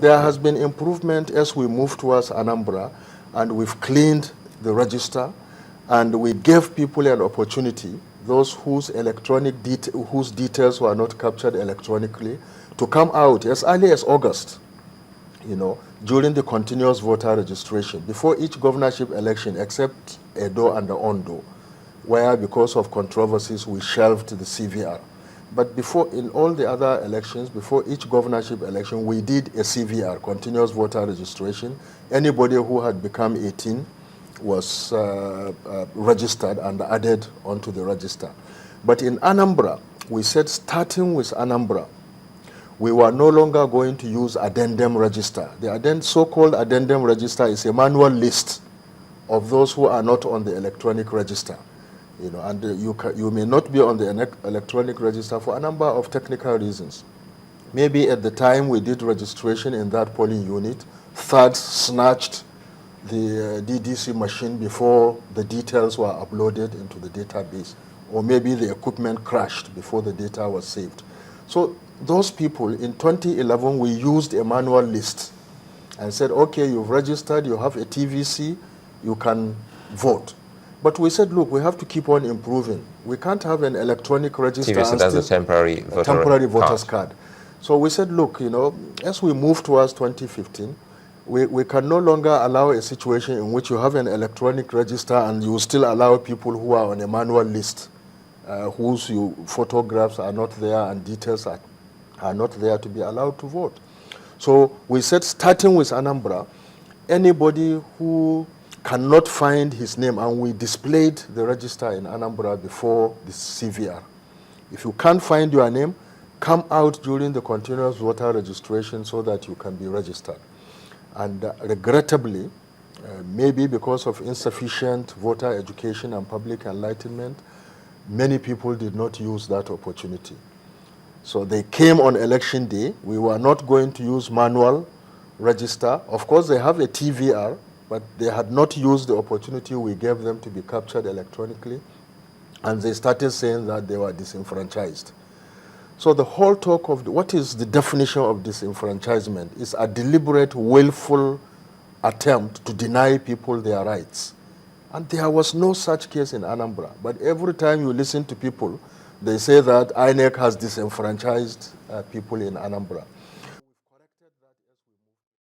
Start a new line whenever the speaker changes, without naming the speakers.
There has been improvement as we move towards Anambra, and we've cleaned the register, and we gave people an opportunity, those whose whose details were not captured electronically, to come out as early as August, during the continuous voter registration, before each governorship election, except Edo and the Ondo, where because of controversies we shelved the CVR. But before, in all the other elections, before each governorship election, we did a CVR, continuous voter registration. Anybody who had become 18 was registered and added onto the register. But in Anambra, we said starting with Anambra, we were no longer going to use addendum register. The so-called addendum register is a manual list of those who are not on the electronic register. And you may not be on the electronic register for a number of technical reasons. Maybe at the time we did registration in that polling unit, thugs snatched the DDC machine before the details were uploaded into the database, or maybe the equipment crashed before the data was saved. So those people, in 2011, we used a manual list and said, okay, you've registered, you have a TVC, you can vote. But we said, look, we have to keep on improving. We can't have an electronic register.
TVC, that's a temporary
voter's card. So we said, look, as we move towards 2015, we can no longer allow a situation in which you have an electronic register and you still allow people who are on a manual list, whose photographs are not there and details are not there to be allowed to vote. So we said, starting with Anambra, anybody who cannot find his name, and we displayed the register in Anambra before the CVR. If you can't find your name, come out during the continuous voter registration so that you can be registered. And regrettably, maybe because of insufficient voter education and public enlightenment, many people did not use that opportunity. So they came on election day. We were not going to use manual register. Of course, they have a TVR, but they had not used the opportunity we gave them to be captured electronically, and they started saying that they were disenfranchised. So the whole talk of what is the definition of disenfranchisement is a deliberate, willful attempt to deny people their rights. And there was no such case in Anambra. But every time you listen to people, they say that INEC has disenfranchised people in Anambra.